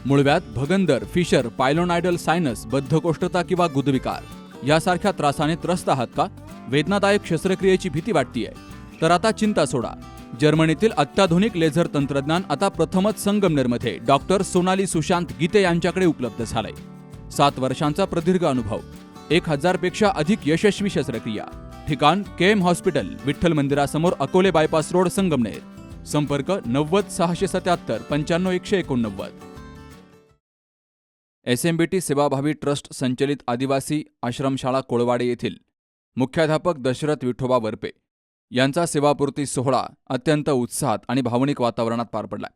मूळव्याध, भगंदर, fissure, पायलोनायडल sinus, बद्धकोष्ठता किंवा गुदविकार यासारख्या त्रासाने त्रस्त आहात का? वेदनादायक शस्त्रक्रियेची भीती वाटतेय? तर आता चिंता सोडा. जर्मनीतील अत्याधुनिक लेझर तंत्रज्ञान आता प्रथमच संगमनेरमध्ये डॉक्टर सोनाली सुशांत गीते यांच्याकडे उपलब्ध झालंय. 7 वर्षांचा प्रदीर्घ अनुभव, 1000 पेक्षा अधिक यशस्वी शस्त्रक्रिया. ठिकाण केएम हॉस्पिटल, विठ्ठल मंदिरासमोर, अकोले बायपास रोड, संगमनेर. संपर्क 90 677 95 189. SMBT सेवाभावी ट्रस्ट संचलित आदिवासी आश्रमशाळा कोळवाडे येथील मुख्याध्यापक दशरथ विठोबा वरपे यांचा सेवापूर्ती सोहळा अत्यंत उत्साहात आणि भावनिक वातावरणात पार पडला.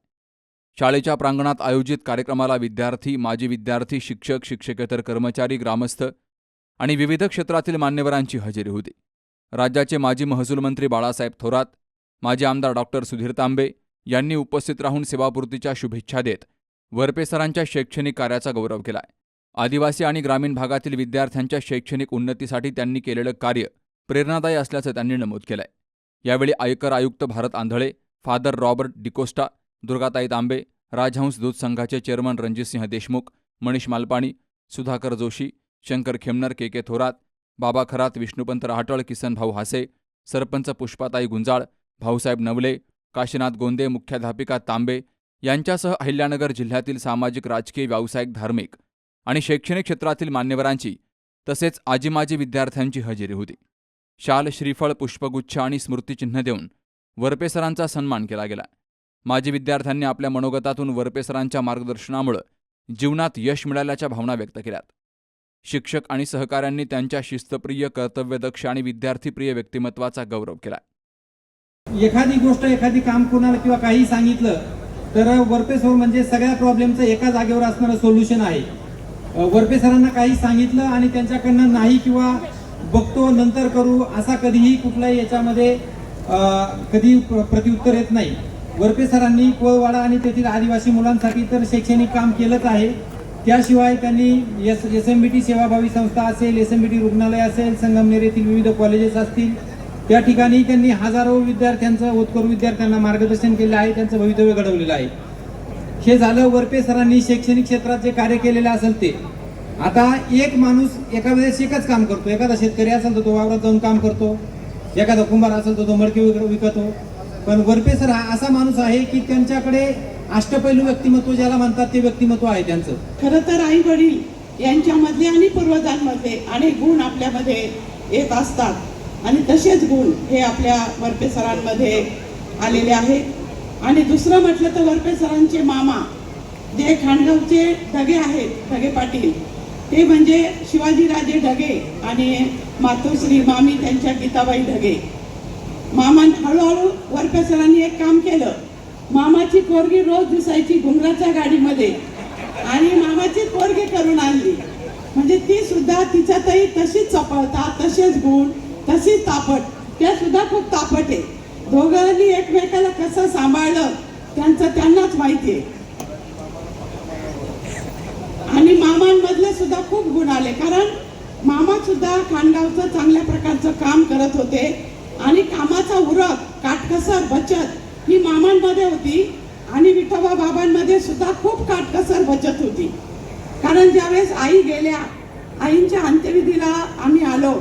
शाळेच्या प्रांगणात आयोजित कार्यक्रमाला विद्यार्थी, माजी विद्यार्थी, शिक्षक, शिक्षकेतर कर्मचारी, ग्रामस्थ आणि विविध क्षेत्रातील मान्यवरांची हजेरी होती. राज्याचे माजी महसूल मंत्री बाळासाहेब थोरात, माजी आमदार डॉक्टर सुधीर तांबे यांनी उपस्थित राहून सेवापूर्तीच्या शुभेच्छा देत वरपे सरांच्या शैक्षणिक कार्याचा गौरव केलाय. आदिवासी आणि ग्रामीण भागातील विद्यार्थ्यांच्या शैक्षणिक उन्नतीसाठी त्यांनी केलेलं कार्य प्रेरणादायी असल्याचं त्यांनी नमूद केलंय. यावेळी आयकर आयुक्त भारत आंधळे, फादर रॉबर्ट डिकोस्टा, दुर्गाताई तांबे, राजहंस दूध संघाचे चेअरमन रणजितसिंह देशमुख, मनीष मालपाणी, सुधाकर जोशी, शंकर खेमनर, के थोरात, बाबा खरात, विष्णुपंत राहटळ, किसन भाऊ हासे, सरपंच पुष्पाताई गुंजाळ, भाऊसाहेब नवले, काशीनाथ गोंदे, मुख्याध्यापिका तांबे यांच्यासह अहिल्यानगर जिल्ह्यातील सामाजिक, राजकीय, व्यावसायिक, धार्मिक आणि शैक्षणिक क्षेत्रातील मान्यवरांची तसेच आजी-माजी विद्यार्थ्यांची हजेरी होती. शाल, श्रीफळ, पुष्पगुच्छ आणि स्मृतिचिन्ह देऊन वरपे सरांचा सन्मान केला गेला. माजी विद्यार्थ्यांनी आपल्या मनोगतातून वरपे सरांच्या मार्गदर्शनामुळे जीवनात यश मिळाल्याच्या भावना व्यक्त केल्यात. शिक्षक आणि सहकाऱ्यांनी त्यांच्या शिस्तप्रिय, कर्तव्यदक्ष आणि विद्यार्थीप्रिय व्यक्तिमत्वाचा गौरव केला. एखादी गोष्ट, एखादी काम कोणाला किंवा काही सांगितलं तर वरपे सर म्हणजे सगळ्या प्रॉब्लेमचं एका जागेवर असणारं सोल्युशन आहे. वरपे सरांना काही सांगितलं आणि त्यांच्याकडनं नाही किंवा बघतो नंतर करू असा कधीही कुठलाही याच्यामध्ये कधी प्रत्युत्तर येत नाही. वरपे सरांनी कोळवाडा आणि तेथील आदिवासी मुलांसाठी तर शैक्षणिक काम केलंच आहे. त्याशिवाय त्यांनी SMBT सेवाभावी संस्था असेल, SMBT रुग्णालय असेल, संगमनेर येथील विविध कॉलेजेस असतील, त्या ठिकाणी त्यांनी हजारो विद्यार्थ्यांचं, होतकरू विद्यार्थ्यांना मार्गदर्शन केलं आहे, त्यांचं भवितव्य घडवलेलं आहे. हे झालं वरपे सरांनी शैक्षणिक क्षेत्रात जे कार्य केलेलं असेल ते. आता एक माणूस एका वेळेस एकच काम करतो. एखादा शेतकरी असेल तर तो वावरात जाऊन काम करतो, एखादा कुंभार असेल तर तो मडके विकतो. पण वरपे सर हा असा माणूस आहे की त्यांच्याकडे अष्टपैलू व्यक्तिमत्व ज्याला म्हणतात ते व्यक्तिमत्व आहे त्यांचं. खरं तर आई वडील यांच्यामधले आणि पूर्वजांमधले अनेक गुण आपल्यामध्ये येत असतात आणि तसेच गुण हे आपल्या वरपे सरांमध्ये आलेले आहेत. आणि दुसरं म्हटलं तर वरपे सरांचे मामा जे खांडगावचे ढगे आहेत, ढगे पाटील, ते म्हणजे शिवाजीराजे ढगे आणि मातोश्री मामी त्यांच्या गीताबाई ढगे. मामा हळूहळू वरपे सरांनी एक काम केलं. मामाची पोरगी रोज दिसायची घुंगराच्या गाडीमध्ये आणि मामाची पोरगी करून आणली. म्हणजे ती सुद्धा तिच्यातही तशीच चपळता, तसेच गुण, तशीच तापट. त्या सुद्धा खूप तापट आहे. दोघांनी एकमेकाला कसं सांभाळलं त्यांचं त्यांनाच माहिती आहे. आणि मामांमधले सुद्धा खूप गुण आले, कारण मामा सुद्धा खानगावचं चांगल्या प्रकारचं काम करत होते आणि कामाचा उरक, काटकसर, बचत ही मामांमध्ये होती आणि विठोबा बाबांमध्ये सुद्धा खूप काटकसर बचत होती. कारण ज्यावेळेस आई गेल्या, आईंच्या अंत्यविधीला आम्ही आलो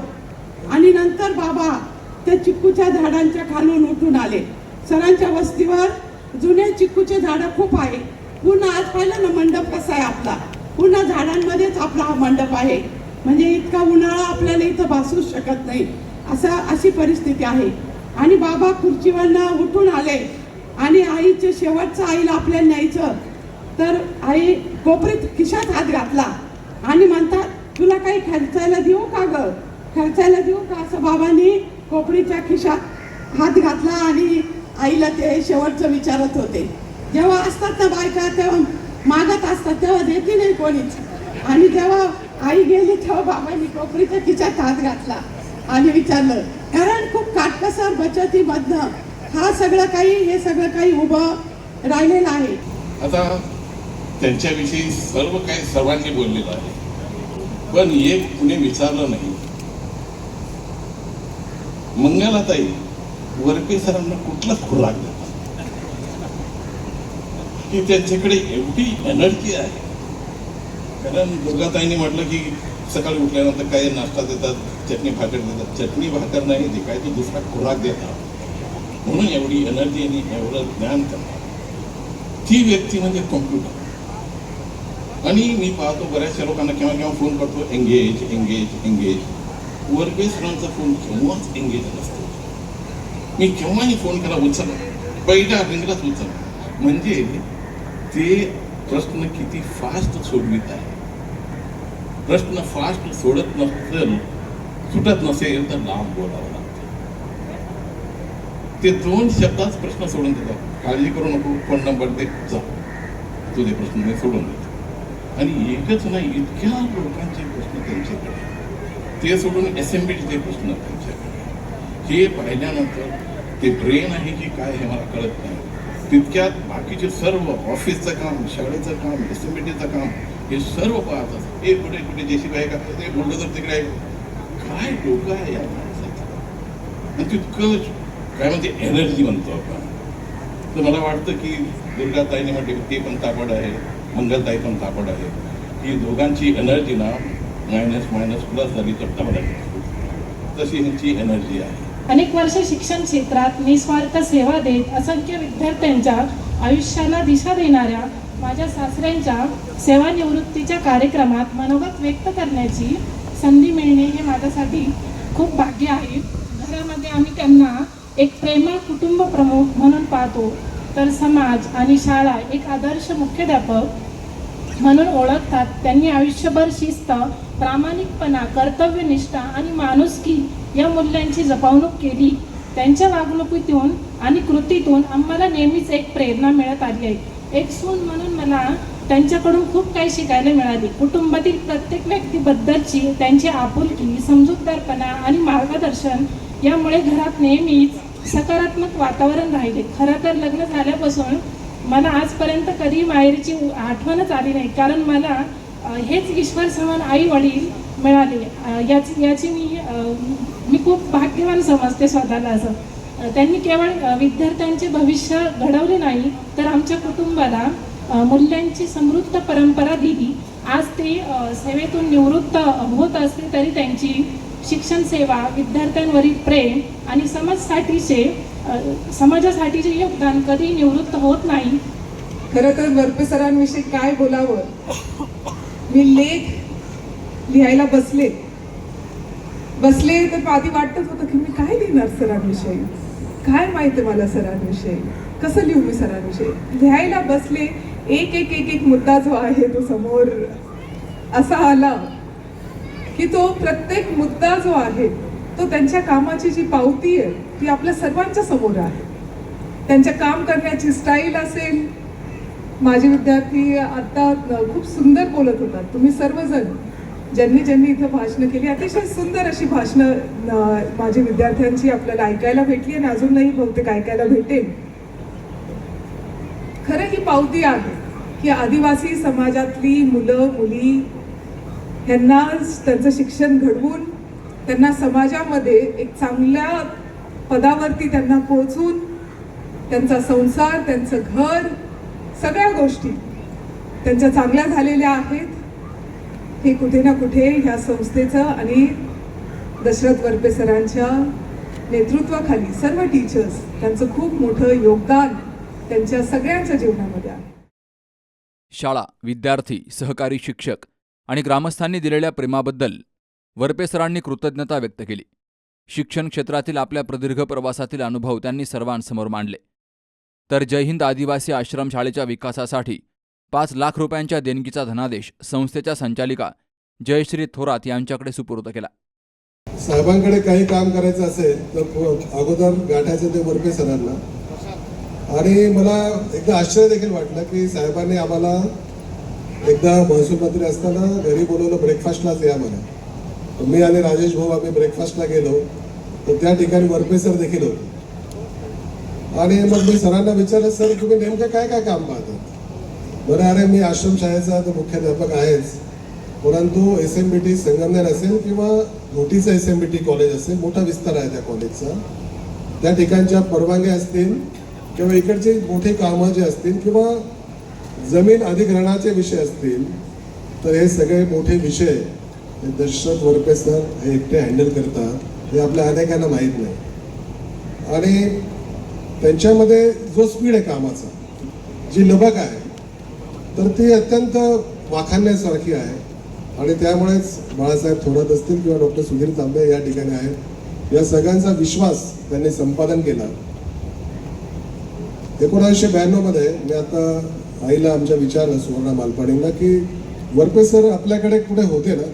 आणि नंतर बाबा त्या चिक्कूच्या झाडांच्या खालून उठून आले. सरांच्या वस्तीवर जुने चिक्कूचे झाडं खूप आहे. पुन्हा आज पाहिलं ना मंडप कसा आहे आपला, पुन्हा झाडांमध्येच आपला हा मंडप आहे. म्हणजे इतका उन्हाळा आपल्याला इथं भासूच शकत नाही, अशी परिस्थिती आहे. आणि बाबा खुर्चीवरनं उठून आले आणि आईचे शेवटचं आईला आपल्याला न्यायचं तर आई कोपरीत खिशात हात घातला आणि म्हणतात, तुला काही खर्चायला देऊ का ग, खर्चायला देऊ का, असं बाबांनी कोपरीच्या खिशात हात घातला आणि आईला ते शेवटचं विचारत होते. जेव्हा असतात ना बायका तेव्हा मागत असतात, तेव्हा देते नाही कोणीच. आणि जेव्हा आई गेली तेव्हा बाबांनी कोपरीच्या खिशात हात घातला आणि विचारलं. कारण खूप काटकसर बचतीमधनं हा सगळं काही, हे सगळं काही उभं राहिलेलं आहे. आता त्यांच्याविषयी सर्व काही सर्वांनी बोललेलं आहे, पण एक कुणी विचारलं नाही. मंगलाताई वरपे सरांना कुठला खुराक देतात? की त्यांच्याकडे एवढी एनर्जी आहे. कारण दुर्गाताईंनी म्हटलं की सकाळी उठल्यानंतर काय नाश्ता देतात, चटणी भाकर देतात. चटणी भाकर नाही ते काय तो दुसरा खुराक देतात. म्हणून एवढी एनर्जी आणि एवढं ज्ञान करतात ती व्यक्ती म्हणजे कॉम्प्युटर. आणि मी पाहतो बऱ्याचशा लोकांना केव्हा केव्हा फोन करतो, एंगेज एंगेज एंगेज. वर्गे सरांचा फोन केव्हाच एंगेज नसतो. मी केव्हाही फोन केला उचलला, पहिल्या रिंगलाच उचलला. म्हणजे ते प्रश्न किती फास्ट सोडवित आहे. प्रश्न फास्ट सोडत नसेल, सुटत नसेल तर लांब बोलावं लागतं. ते 2 शब्दात प्रश्न सोडून देतात. काळजी करू नको, फोन नंबर दे, जा, तुझे प्रश्न मी सोडून देतो. आणि एकच नाही, इतक्या लोकांचे प्रश्न त्यांच्याकडे, ते सोडून SMBTचे प्रश्न त्यांच्याकडे. हे पाहिल्यानंतर ते ब्रेन आहे की काय हे मला कळत नाही. तितक्यात बाकीचे सर्व ऑफिसचं काम, शाळेचं काम, SMBTचं काम हे सर्व पाहत असतात. हे कुठे कुठे JCB आहे का, ते बोललं तर तिकडे आहे. काय डोकं आहे या माणसाचं. आणि तितकं काय म्हणते एनर्जी म्हणतो आपण. तर मला वाटतं की दुर्गाताईने म्हटले ते पण तापड आहे, मंगलताई पण तापड आहे. ही दोघांची एनर्जी ना मायनस मायनस प्लस झाली तर डबल आहे, तशी ह्यांची एनर्जी आहे. अनेक वर्ष शिक्षण क्षेत्रात निस्वार्थ सेवा देत असंख्य विद्यार्थ्यांच्या आयुष्याला दिशा देणाऱ्या माझ्या सासऱ्यांच्या सेवानिवृत्तीच्या कार्यक्रमात मनोगत व्यक्त करण्याची संधी मिळणे हे माझ्यासाठी खूप भाग्य आहे. घरामध्ये आम्ही त्यांना एक प्रेमळ कुटुंब प्रमुख म्हणून पाहतो, तर समाज आणि शाळा एक आदर्श मुख्याध्यापक म्हणून ओळखतात. त्यांनी आयुष्यभर शिस्त, प्रामाणिकपणा, कर्तव्यनिष्ठा आणि माणुसकी या मूल्यांची जपवणूक केली. त्यांच्या वागणुकीतून आणि कृतीतून आम्हाला नेहमीच एक प्रेरणा मिळत आली आहे. एक सून म्हणून मला त्यांच्याकडून खूप काही शिकायला मिळाले. कुटुंबातील प्रत्येक व्यक्तीबद्दलची त्यांची आपुलकी, समजूतदारपणा आणि मार्गदर्शन यामुळे घरात नेहमीच सकारात्मक वातावरण राहिले. खरं तर लग्न झाल्यापासून मला आजपर्यंत कधी माहेरची आठवणच आली नाही, कारण मला हेच ईश्वर समान आई वडील मिळाले. याची मी खूप भाग्यवान समजते स्वतःला. असं त्यांनी केवळ विद्यार्थ्यांचे भविष्य घडवले नाही, तर आमच्या कुटुंबाला मूल्यांची समृद्ध परंपरा दिली. आज ते सेवेतून निवृत्त होत असले तरी त्यांची शिक्षण सेवा, विद्यार्थ्यांवरील प्रेम आणि समाजासाठीचे योगदान कधी निवृत्त होत नाही. खरं तर वरपे सरांविषयी काय बोलावं. मी लेख लिहायला बसले तर आधी वाटत होतं की मी काय लिहिणार सरांविषयी, काय माहिती मला सरांविषयी, कसं लिहू मी सरांविषयी. लिहायला बसले, एक एक एक एक मुद्दा जो आहे तो समोर असा आला की तो प्रत्येक मुद्दा जो आहे तो त्यांच्या कामाची जी पावती आहे ती आपल्या सर्वांच्या समोर आहे. त्यांच्या काम करण्याची स्टाईल असेल. माझे विद्यार्थी आता खूप सुंदर बोलत होतात. तुम्ही सर्वजण ज्यांनी इथं भाषणं केली, अतिशय सुंदर अशी भाषणं माझ्या विद्यार्थ्यांची आपल्याला ऐकायला भेटली आणि अजूनही बहुतेक ऐकायला भेटेल. खरं ही पावती आहे की आदिवासी समाजातली मुलं मुली यांना त्यांचं शिक्षण घडवून त्यांना समाजामध्ये एक चांगल्या पदावरती त्यांना पोहोचून त्यांचा संसार, त्यांचं घर, सगळ्या गोष्टी त्यांच्या चांगल्या झालेल्या आहेत. हे कुठे ना कुठे ह्या संस्थेचं आणि दशरथ वरपे सरांच्या नेतृत्वाखाली सर्व टीचर्स त्यांचं खूप मोठं योगदान त्यांच्या सगळ्यांच्या जीवनामध्ये आहे. शाळा, विद्यार्थी, सहकारी शिक्षक आणि ग्रामस्थांनी दिलेल्या प्रेमाबद्दल वरपे सरांनी कृतज्ञता व्यक्त केली. शिक्षण क्षेत्रातील आपल्या प्रदीर्घ प्रवासातील अनुभव त्यांनी सर्वांसमोर मांडले. तर जय हिंद आदिवासी आश्रमशाळेच्या विकासासाठी 5 लाख रुपयांच्या देणगीचा धनादेश संस्थेच्या संचालिका जयश्री थोरात यांच्याकडे सुपूर्द केला. साहेबांकडे काही काम करायचं असेल तर अगोदर गाठायचं ते वरपे सरांना. आणि मला एकदा आश्चर्य देखील वाटलं की साहेबांनी आम्हाला एकदा महसूल मंत्री असताना घरी बोलवलं ब्रेकफास्टलाच या मला. मी आणि राजेश भाऊ आम्ही ब्रेकफास्टला गेलो तर त्या ठिकाणी वरपे सर देखील होते. आणि मग मी सरांना विचारलं, सर तुम्ही नेमकं काय काय काम पाहतात. बरं, अरे मी आश्रमशाळेचा तो मुख्याध्यापक आहेच, परंतु SMBT संगमनेर असेल किंवा मोठीचं SMBT कॉलेज असेल, मोठा विस्तार आहे त्या कॉलेजचा, त्या ठिकाणच्या परवानग्या असतील किंवा इकडची मोठी कामं जी असतील किंवा जमीन अधिग्रहणाचे विषय असतील तर हे सगळे मोठे विषय हे दशरथ वरपे सर हे एकटे हँडल करतात हे आपल्या अनेकांना माहीत नाही. आणि त्यांच्यामध्ये जो स्पीड आहे कामाचा, जी लबक आहे, तर ती अत्यंत वाखाणण्यासारखी आहे. आणि त्यामुळेच बाळासाहेब थोरात असतील किंवा डॉक्टर सुधीर तांबे या ठिकाणी आहेत, या सगळ्यांचा विश्वास त्यांनी संपादन केला. 1992 मध्ये मी आता आईला आमच्या विचारलं, सुवर्णा मालपाणींना, की वरपे सर आपल्याकडे कुठे होते ना,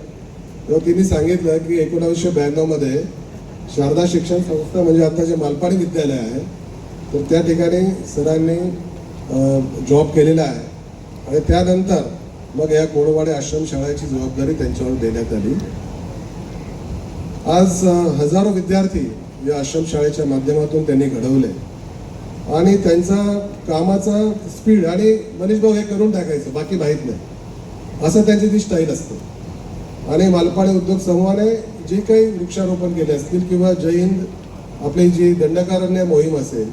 तेव्हा तिने सांगितलं की 1992 मध्ये शारदा शिक्षण संस्था म्हणजे आता जे मालपाणी विद्यालय आहे तर त्या ठिकाणी सरांनी जॉब केलेला आहे. आणि त्यानंतर मग या कोळवाडे आश्रमशाळेची जबाबदारी त्यांच्यावर देण्यात आली. आज हजारो विद्यार्थी या आश्रमशाळेच्या माध्यमातून त्यांनी घडवले आणि त्यांचा कामाचा स्पीड आणि मनीष भाऊ हे करून टाकायचं, बाकी माहीत नाही, असं त्यांची ती स्टाईल असते. आणि मालपाणी उद्योग समूहाने जे काही वृक्षारोपण केले असतील किंवा जय हिंद आपली जी दंडकारण्य मोहीम असेल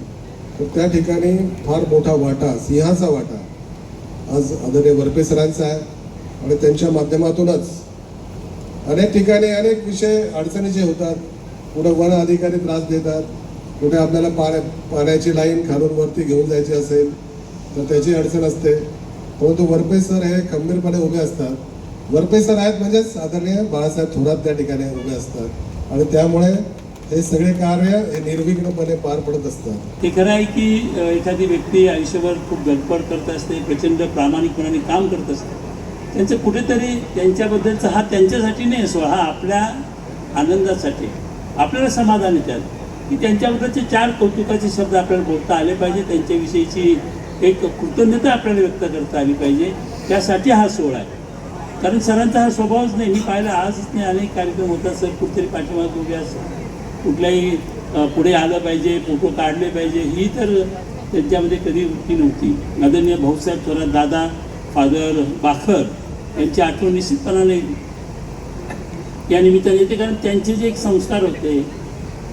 तर त्या ठिकाणी फार मोठा वाटा, सिंहाचा वाटा आज आदरणीय वरपे सरांचा आहे. आणि त्यांच्या माध्यमातूनच अनेक ठिकाणी अनेक विषय अडचणीचे होतात. कुठे वन अधिकारी त्रास देतात, कुठे आपल्याला पाण्याची लाईन खालून वरती घेऊन जायची असेल तर त्याची अडचण असते. परंतु वरपे सर हे खंबीरपणे उभे असतात. वरपे सर आहेत म्हणजेच आदरणीय बाळासाहेब थोरात त्या ठिकाणी उभे असतात. आणि त्यामुळे हे सगळे कार्य हे निर्विघ्नपणे पार पडत असतात. ते खरं आहे की एखादी व्यक्ती आयुष्यभर खूप धडपड करत असते, प्रचंड प्रामाणिकपणाने काम करत असते. त्यांचं कुठेतरी त्यांच्याबद्दलचा हा त्यांच्यासाठी नाही असो, हा आपल्या आनंदासाठी, आपल्याला समाधान येतात की त्यांच्याबद्दलचे 4 कौतुकाचे शब्द आपल्याला बोलता आले पाहिजे, त्यांच्याविषयीची एक कृतज्ञता आपल्याला व्यक्त करता आली पाहिजे. त्यासाठी हा सोहळा आहे. कारण सरांचा हा स्वभावच नाही. मी पाहिलं आजच नाही, अनेक कार्यक्रम होतात, सर कुठेतरी पाठीमागे उभे असतात, कुठल्याही पुढे आलं पाहिजे, फोटो काढले पाहिजे, ही तर त्यांच्यामध्ये कधी वृत्ती नव्हती. आदरणीय भाऊसाहेब थोरात दादा, फादर बाखर यांची आठवण निश्चितपणाने या निमित्ताने येते. कारण त्यांचे जे एक संस्कार होते,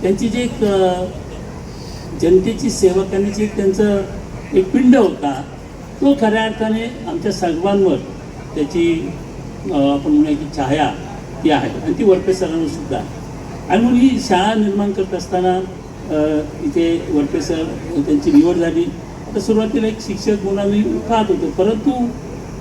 त्यांची जे एक जनतेची सेवा करण्याची एक त्यांचं एक पिंड होता, तो खऱ्या अर्थाने आमच्या सर्वांवर त्याची आपण म्हणूया की छाया ती आहे. आणि ती वरपे सरांवर सुद्धा. आणि म्हणून ही शाळा निर्माण करत असताना इथे वरपे सर त्यांची निवड झाली. तर सुरुवातीला एक शिक्षक म्हणून आम्ही पाहत होतो, परंतु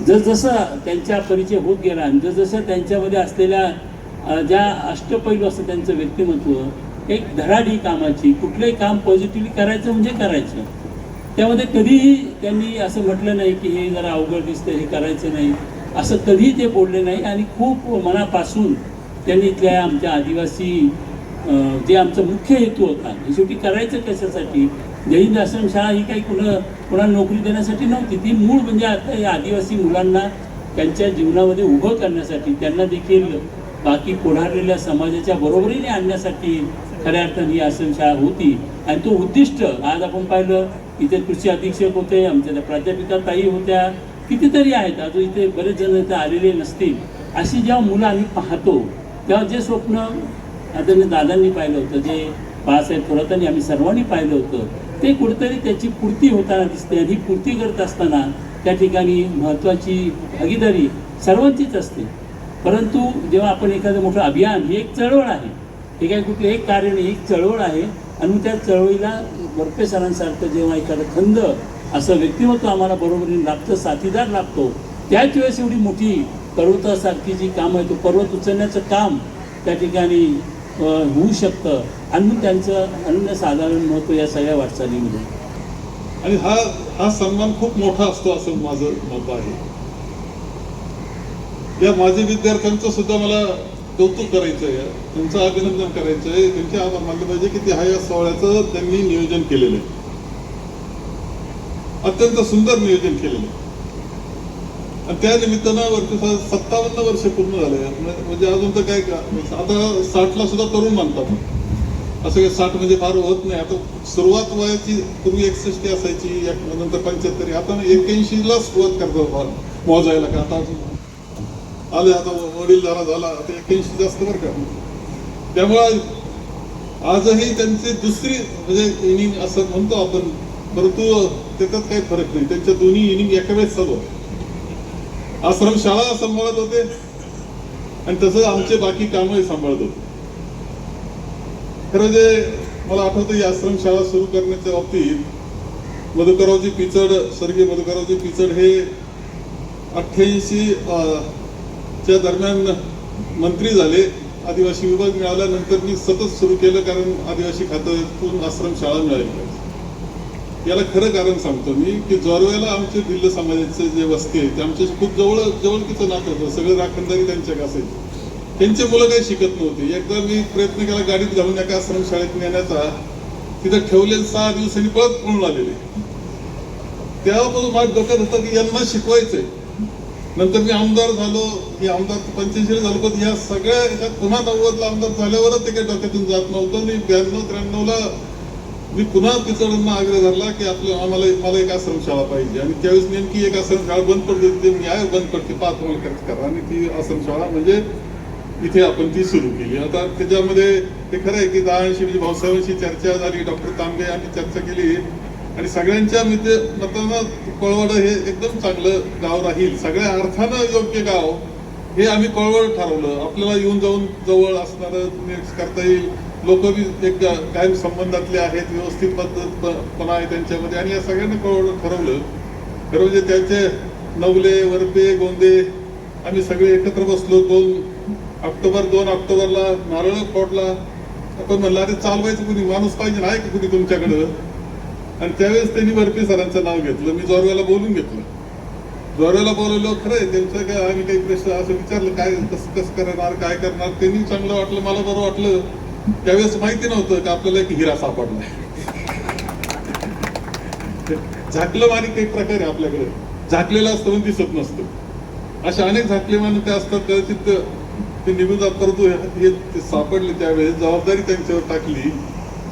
जसजसा त्यांचा परिचय होत गेला आणि जसजसं त्यांच्यामध्ये असलेल्या ज्या अष्टपैलू असतं त्यांचं व्यक्तिमत्व, एक धडाडी कामाची, कुठलंही काम पॉझिटिव्हली करायचं म्हणजे करायचं. त्यामध्ये कधीही त्यांनी असं म्हटलं नाही की हे जरा अवघड दिसतं, हे करायचं नाही, असं कधीही ते बोलले नाही. आणि खूप मनापासून त्यांनी इथल्या आमच्या आदिवासी जे आमचा मुख्य हेतू होता, हे शेवटी करायचं कशासाठी, जय हिंद आश्रमशाळा ही काही कोणाला नोकरी देण्यासाठी नव्हती. ती मूळ म्हणजे आता या आदिवासी मुलांना त्यांच्या जीवनामध्ये उभं करण्यासाठी, त्यांना देखील बाकी पुढारलेल्या समाजाच्या बरोबरीने आणण्यासाठी खऱ्या अर्थाने ही आश्रमशाळा होती. आणि तो उद्दिष्ट आज आपण पाहिलं, इथे कृषी अधीक्षक होते, आमच्या त्या प्राध्यापिका ताई होत्या, कितीतरी आहेत, अजून इथे बरेच जण इथे आलेले नसतील. अशी जेव्हा मुलं आम्ही पाहतो तेव्हा जे स्वप्न आदरणीय दादांनी पाहिलं होतं, जे बाळासाहेब थोरातांनी आम्ही सर्वांनी पाहिलं होतं, ते कुठेतरी त्याची पूर्ती होताना दिसते. आणि ही पूर्ती करत असताना त्या ठिकाणी महत्त्वाची भागीदारी सर्वांचीच असते. परंतु जेव्हा आपण एखादं मोठं अभियान, ही एक चळवळ आहे, हे काही कुठलं एक कार्य नाही, एक चळवळ आहे. आणि त्या चळवळीला वरपे सरांसारखं जेव्हा एखादं खंद असं व्यक्तिमत्व आम्हाला बरोबरीने लाभतं, साथीदार लाभतो, त्याच वेळेस एवढी मोठी पर्वतासारखी जी काम आहे, तो पर्वत उचलण्याचं काम त्या ठिकाणी होऊ शकतं. आणि मग त्यांचं अनन्यसाधारण महत्त्व या सगळ्या वाटचालीमध्ये. आणि हा सन्मान खूप मोठा असतो असं माझं मत आहे. या माजी विद्यार्थ्यांचं सुद्धा मला कौतुक करायचं आहे, त्यांचं अभिनंदन करायचं आहे, त्यांचे आभार मानले पाहिजे की ते या सोहळ्याचं त्यांनी नियोजन केलेलं आहे. अत्यंत सुंदर नियोजन केलेलं आहे. आणि त्या निमित्तानं वरती 57 वर्ष पूर्ण झाले. म्हणजे अजून तर काय आता 60ला सुद्धा तरुण मानतात. असं काही 60 म्हणजे फार होत नाही. आता सुरुवात वयाची पूर्वी 61 असायची, नंतर 75, आता 81ला सुरुवात करतात मोजायला. का आता आले, आता वडील झाला, आता 81 जास्त बरं का. त्यामुळं आजही त्यांची दुसरी म्हणजे इनिंग असं म्हणतो आपण, परंतु त्याच्यात काही फरक नाही. त्यांच्या दोन्ही इनिंग एका वेळेस चालू आहे. आश्रम शाळा सांभाळत होते आणि तसं आमचे बाकी कामही सांभाळत होते. खरं जे मला आठवतं, ही आश्रम शाळा सुरू करण्याच्या बाबतीत मधुकररावजी पिचड, स्वर्गीय मधुकररावजी पिचड हे 88 च्या दरम्यान मंत्री झाले. आदिवासी विभाग मिळाल्यानंतर मी सतत सुरू केलं, कारण आदिवासी खात्यातून आश्रम शाळा मिळाली. याला खरं कारण सांगतो मी, की जोरवेला आमचे भिल्ल समाजाचे जे वस्ती आहे ते आमच्याशी खूप जवळकीचं नातं होतं. सगळं राखणदारी त्यांच्या असायची. त्यांचे मुलं काही शिकत नव्हती. एकदा मी प्रयत्न केला गाडीत घालून एका आश्रम शाळेत नेण्याचा. तिथं ठेवले 6 दिवसांनी परत पळून आलेले. तेव्हापासून माझ्या डोक्यात होतं की यांना शिकवायचंय. नंतर मी आमदार झालो. मी आमदार 85 झालो, पण या सगळ्या याच्यात पुन्हा 90ला आमदार झाल्यावरच ते काही डोक्यातून जात नव्हतं. मी 92-93ला मी पुन्हा पिचडांना आग्रह धरला की मला एक आश्रम शाळा पाहिजे. आणि त्यावेळेस नेमकी एक आश्रम शाळा बंद पडली होती. मी आहे बंद पडते, पाहत तुम्हाला खर्च करा. आणि ती आश्रम शाळा म्हणजे इथे आपण ती सुरू केली. आता त्याच्यामध्ये ते खरं आहे की 10-80 म्हणजे भाऊसाहेबांशी चर्चा झाली, डॉक्टर तांबे यांनी चर्चा केली आणि सगळ्यांच्या मतानं कोळवड हे एकदम चांगलं गाव राहील, सगळ्या अर्थानं योग्य गाव हे आम्ही कोळवड ठरवलं. आपल्याला येऊन जाऊन जवळ असणारं करता येईल. लोक बी एक कायम संबंधातले आहेत, व्यवस्थित पद्धतपणा आहे त्यांच्यामध्ये, आणि या सगळ्यांनी कोळवड ठरवलं. खरं म्हणजे त्याचे नवले, वरपे, गोंदे आम्ही सगळे एकत्र बसलो. 2 ऑक्टोबरला नारळ फोडला. आपण म्हणलं अरे चालवायचं कुणी, माणूस पाहिजे नाही का कुणी तुमच्याकडं. आणि त्यावेळेस त्यांनी वरपे सरांचं नाव घेतलं. मी जोरवेला बोलून घेतलं. जोरवेला बोलवलं. खरं आहे त्यांचं काय, आम्ही काही प्रश्न असं विचारलं काय कसं करणार, काय करणार. त्यांनी चांगलं वाटलं, मला बरं वाटलं. त्यावेळेस माहिती नव्हतं की आपल्याला एक हिरा सापडलाय. झाकलं मारी काही प्रकार आहे आपल्याकडे. झाकलेलं असतं पण दिसत नसतं. अशा अनेक झाकले माणूस ते असतात, कदाचित ते निघून जात. परंतु हे ते सापडले त्यावेळेस जबाबदारी त्यांच्यावर टाकली.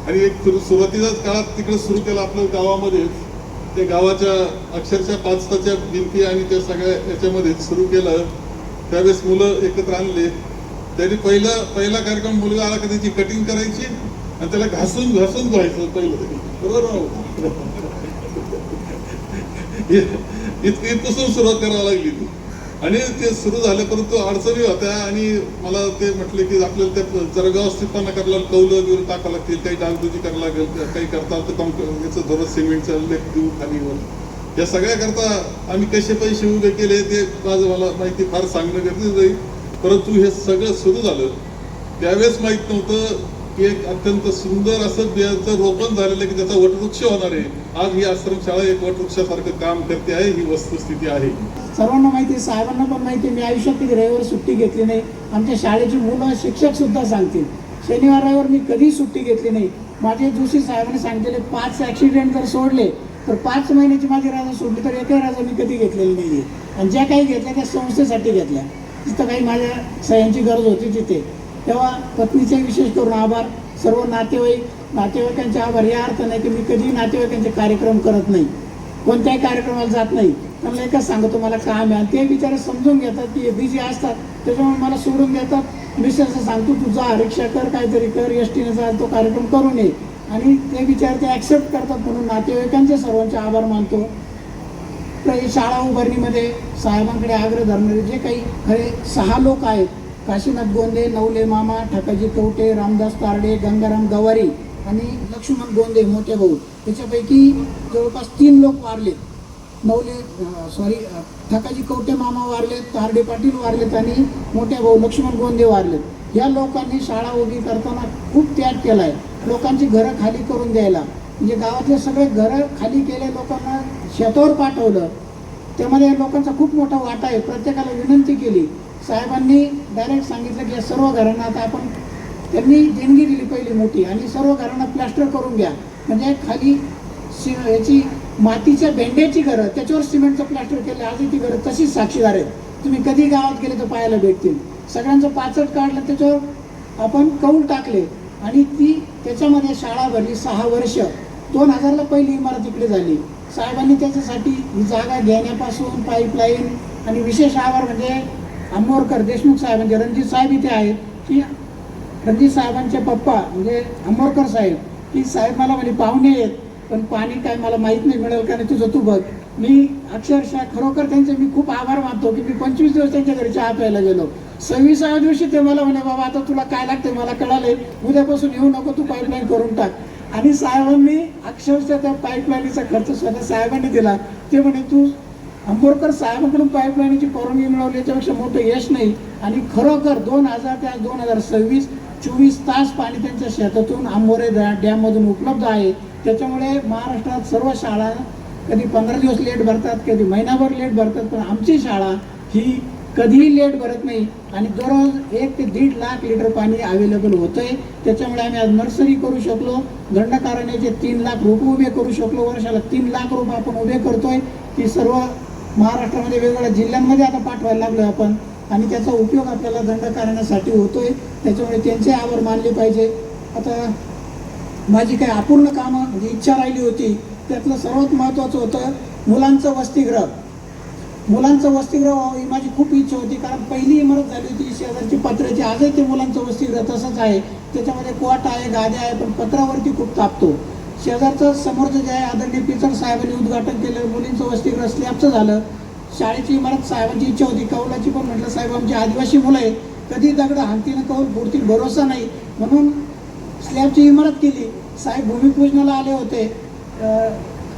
आणि एक सुरुवातीच्याच काळात तिकडे सुरू केलं आपल्या गावामध्येच. ते गावाच्या अक्षरशः 5 भिंती आणि त्या सगळ्या याच्यामध्ये सुरू केलं. त्यावेळेस मुलं एकत्र आणले. त्यांनी पहिला कार्यक्रम मुलगा आला की त्याची कटिंग करायची आणि त्याला घासून धुवायचं पहिलं तरी. बरोबर इथपासून सुरुवात करावी लागली ती. आणि ते सुरू झाले, परंतु अडचणी होत्या. आणि मला ते म्हटले की आपल्याला ते जरा व्यवस्थितपणा करायला कौलं बिवलं टाकावं लागतील, काही डागडुजी करायला लागेल, काही करता तर याचं थोडं सिमेंटचं लेख देऊ खालीवर. या सगळ्या करता आम्ही कसे पैसे उभे केले ते मला माहिती फार सांगणं गरजेचं जाईल. परंतु हे सगळं सुरू झालं त्यावेळेस माहीत नव्हतं की एक अत्यंत सुंदर असं बियांचं रोपण झालेलं की त्याचा वटवृक्ष होणार आहे. आज ही आश्रमशाळा एक वटवृक्षासारखं काम करते आहे. ही वस्तुस्थिती आहे. सर्वांना माहिती आहे, साहेबांना पण माहिती आहे, मी आयुष्यात कधी रविवार सुट्टी घेतली नाही. आमच्या शाळेची मुलं, शिक्षक सुद्धा सांगतील शनिवार रविवार मी कधी सुट्टी घेतली नाही. माझे जोशी साहेबांनी सांगितलेले 5 ॲक्सिडेंट जर सोडले तर 5 महिन्याची माझी राजा सोडली तर एकही राजा मी कधी घेतलेली नाही आहे. आणि ज्या काही घेतल्या त्या संस्थेसाठी घेतल्या. तिथं काही माझ्या सह्यांची गरज होती तिथे. तेव्हा पत्नीचे विशेष करून आभार. सर्व नातेवाईकांचे आभार. या अर्थ नाही की मी कधी नातेवाईकांचे कार्यक्रम करत नाही, कोणत्याही कार्यक्रमाला जात नाही. त्यांना एकच सांगतो मला काम आहे. ते बिचारे समजून घेतात की बिझी असतात, त्याच्यामुळे मला सोडून देतात. मिस्टरचं सांगतो तू जा, रिक्षा कर, काहीतरी कर, एसटीने जा, तो कार्यक्रम करून ये. आणि ते बिचारे ते ॲक्सेप्ट करतात. म्हणून नातेवाईकांचे सर्वांचे आभार मानतो. शाळा उभारणीमध्ये साहेबांकडे आग्रह धरणारे जे काही खरे 6 लोक आहेत, काशीनाथ गोंदे, नवले मामा, ठकाजी कवटे, रामदास तारडे, गंगाराम गवारी आणि लक्ष्मण गोंदे मोठे भाऊ, त्याच्यापैकी जवळपास 3 लोक वारलेत. ठकाजी कवटे मामा वारलेत, तारडे पाटील वारलेत आणि मोठे भाऊ लक्ष्मण गोंदे वारलेत. या लोकांनी शाळा उभी करताना खूप त्याग केला आहे. लोकांची घरं खाली करून द्यायला, म्हणजे गावातले सगळे घरं खाली केले, लोकांना शेतावर पाठवलं. त्यामध्ये लोकांचा खूप मोठा वाटा आहे. प्रत्येकाला विनंती केली. साहेबांनी डायरेक्ट सांगितलं की या सर्व घरांना आता आपण, त्यांनी देणगी दिली पहिली मोठी, आणि सर्व घरांना प्लास्टर करून घ्या. म्हणजे खाली याची मातीच्या भेंड्याची घरं, त्याच्यावर सिमेंटचं प्लास्टर केलं. आजही ती घरं तशीच साक्षीदार आहेत. तुम्ही कधी गावात गेले तर पाहायला भेटतील. सगळ्यांचं पाचट काढलं, त्याच्यावर आपण कौल टाकले आणि ती त्याच्यामध्ये शाळा भरली. 6 वर्ष. 2000ला पहिली इमारत इकडे झाली. साहेबांनी त्याच्यासाठी ही जागा घेण्यापासून पाईपलाईन, आणि विशेष आभार म्हणजे आंबोरकर देशमुख साहेब, म्हणजे रणजित साहेब इथे आहेत, की रणजित साहेबांचे पप्पा म्हणजे आंबोरकर साहेब, की साहेब मला म्हणजे पाहुणे आहेत पण पाणी काय मला माहीत नाही मिळेल का नाही, तुझं तू बघ. मी अक्षरशः खरोखर त्यांचे मी खूप आभार मानतो की मी 25 दिवस त्यांच्या घरी चहा प्यायला गेलो. 26व्या दिवशी ते मला म्हणे, बाबा आता तुला काय लागते मला कळाले, उद्यापासून येऊ नको, तू पाईपलाईन करून टाक. आणि साहेबांनी अक्षरशः त्या पाईपलाईनचा खर्च स्वतः साहेबांनी दिला. ते म्हणे तू आंबोरकर साहेबांकडून पाईपलाईनची परवानगी मिळवली याच्यापेक्षा मोठं यश नाही. आणि खरोखर 2000 ते 2026 24 तास पाणी त्यांच्या शेतातून आंबोरे डॅममधून उपलब्ध आहे. त्याच्यामुळे महाराष्ट्रात सर्व शाळा कधी 15 दिवस लेट भरतात, कधी महिनाभर लेट भरतात, पण आमची शाळा ही कधीही लेट भरत नाही. आणि दररोज 1 ते 1.5 लाख लिटर पाणी अवेलेबल होतंय. त्याच्यामुळे आम्ही आज नर्सरी करू शकलो, दंडकारण्याचे 3 लाख रोप उभे करू शकलो, वर्षाला 3 लाख रोप आपण उभे करतोय. ती सर्व महाराष्ट्रामध्ये वेगवेगळ्या जिल्ह्यांमध्ये आता पाठवायला लागलो आपण, आणि त्याचा उपयोग आपल्याला दंडकारण्यासाठी होतोय. त्याच्यामुळे त्यांचे आभार मानले पाहिजे. आता माझी काही अपूर्ण कामं म्हणजे इच्छा राहिली होती, त्यातलं सर्वात महत्त्वाचं होतं मुलांचं वसतिगृह. मुलांचं वसतिगृह व्हावं ही माझी खूप इच्छा होती, कारण पहिली इमारत झाली होती शेजारची पत्र्याची, आजही ते मुलांचं वसतिगृह तसंच आहे. त्याच्यामध्ये कोट आहे, गाद्या आहे, पण पत्रावरती खूप तापतो. शेजारचं समोरचं जे आहे आदरणीय पिचड साहेबांनी उद्घाटन केलं, मुलींचं वसतिगृह स्लॅबचं झालं. शाळेची इमारत साहेबांची इच्छा होती, कौलाची, पण म्हटलं साहेब आमची आदिवासी मुलं आहे, कधी दगड हाणतीनं कौल फोडतील भरोसा नाही, म्हणून स्लॅबची इमारत केली. साहेब भूमिपूजनाला आले होते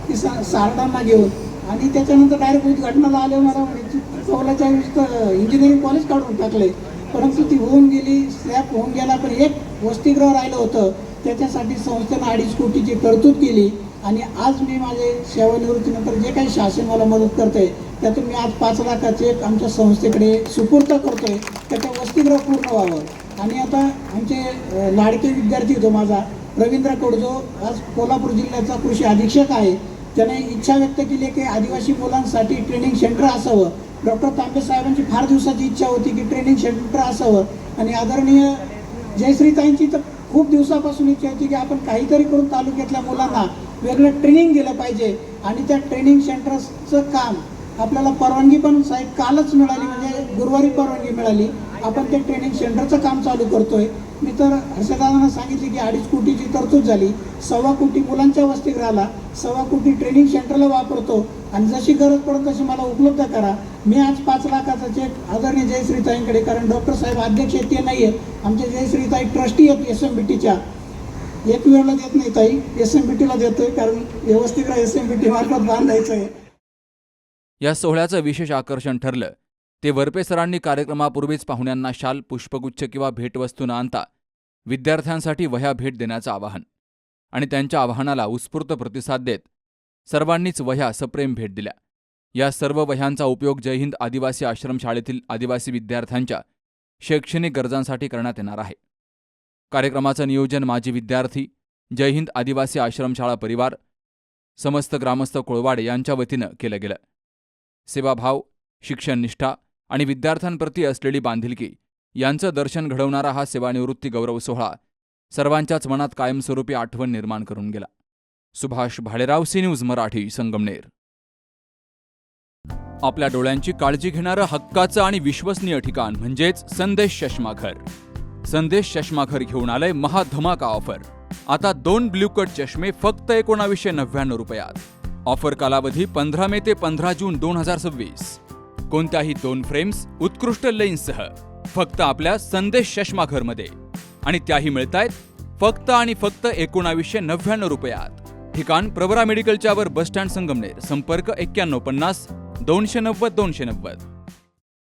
की सारडांना घेऊन, आणि त्याच्यानंतर डायरेक्ट उद्घाटनाला आले. मला म्हणे कौलाच्या इंजिनिअरिंग कॉलेज काढून टाकले, परंतु ती होऊन गेली, स्लॅब होऊन गेला. पण एक वसतिगृह राहिलं होतं, त्याच्यासाठी संस्थेनं 2.5 कोटीची तरतूद केली. आणि आज मी माझे सेवानिवृत्तीनंतर जे काही शासन मला मदत करते त्यातून मी आज 5 लाखाचे चेक आमच्या संस्थेकडे सुपूर्द करतोय, त्याचं वसतिगृह पूर्ण व्हावं. आणि आता आमचे लाडके विद्यार्थी होतो माझा रवींद्र कडजो, आज कोल्हापूर जिल्ह्याचा कृषी अधीक्षक आहे, त्याने इच्छा व्यक्त केली की आदिवासी मुलांसाठी ट्रेनिंग सेंटर असावं. डॉक्टर तांबे साहेबांची फार दिवसाची इच्छा होती की ट्रेनिंग सेंटर असावं. आणि आदरणीय जयश्रीताईंची तर खूप दिवसापासून इच्छा होती की आपण काहीतरी करून तालुक्यातल्या मुलांना वेगळं ट्रेनिंग दिलं पाहिजे. आणि त्या ट्रेनिंग सेंटरचं काम आपल्याला परवानगी पण साहेब कालच मिळाली, म्हणजे गुरुवारी परवानगी मिळाली. आपण ते ट्रेनिंग सेंटरचं काम चालू करतोय. मी तर हर्षदादांना सांगितले की 2.5 कोटीची तरतूद झाली, 1.25 कोटी मुलांच्या वसतिगृहाला, 1.25 कोटी ट्रेनिंग सेंटरला वापरतो, आणि जशी गरज पडेल तशी मला उपलब्ध करा. मी आज 5 लाखाचा चेक आदरणीय जयश्रीताईंकडे, कारण डॉक्टर साहेब अध्यक्ष आहेत ते नाही आहेत, आमचे जयश्रीताई ट्रस्टी आहेत SMBTच्या, एक वेळेला देत नाही ताई, SMBTला देतोय, कारण व्यवस्थित SMBT मार्फत बांधायचं आहे. या सोहळ्याचं विशेष आकर्षण ठरलं ते वरपे सरांनी कार्यक्रमापूर्वीच पाहुण्यांना शाल, पुष्पगुच्छ किंवा भेटवस्तू न आणता विद्यार्थ्यांसाठी वह्या भेट देण्याचं आवाहन. आणि त्यांच्या आवाहनाला उत्स्फूर्त प्रतिसाद देत सर्वांनीच वह्या सप्रेम भेट दिल्या. या सर्व वह्यांचा उपयोग जय हिंद आदिवासी आश्रमशाळेतील आदिवासी विद्यार्थ्यांच्या शैक्षणिक गरजांसाठी करण्यात येणार आहे. कार्यक्रमाचं नियोजन माजी विद्यार्थी, जय हिंद आदिवासी आश्रमशाळा परिवार, समस्त ग्रामस्थ कोळवाडे यांच्या वतीनं केलं गेलं. सेवाभाव, शिक्षणनिष्ठा आणि विद्यार्थ्यांप्रती असलेली बांधिलकी यांचं दर्शन घडवणारा हा सेवानिवृत्ती गौरव सोहळा सर्वांच्याच मनात कायमस्वरूपी आठवण निर्माण करून गेला. Subhash Bhalerao, C news Marathi, Sangamner. आपल्या डोळ्यांची काळजी घेणारं हक्काचं आणि विश्वसनीय ठिकाण म्हणजेच संदेश चष्माघर. संदेश चष्माघर घेऊन आलंय महाधमाका ऑफर. आता 2 ब्ल्यू कट चष्मे फक्त 1999 रुपयात. ऑफर कालावधी 15 मे ते 15 जून 2026. कोणत्याही 2 फ्रेम्स उत्कृष्ट लेन्ससह फक्त आपल्या संदेश चष्माघरमध्ये, आणि त्याही मिळतायत फक्त आणि फक्त 1999 रुपयात. ठिकाण प्रवरा मेडिकलच्या वर, बस स्टँड, संगमनेर. संपर्क 9150 290 290.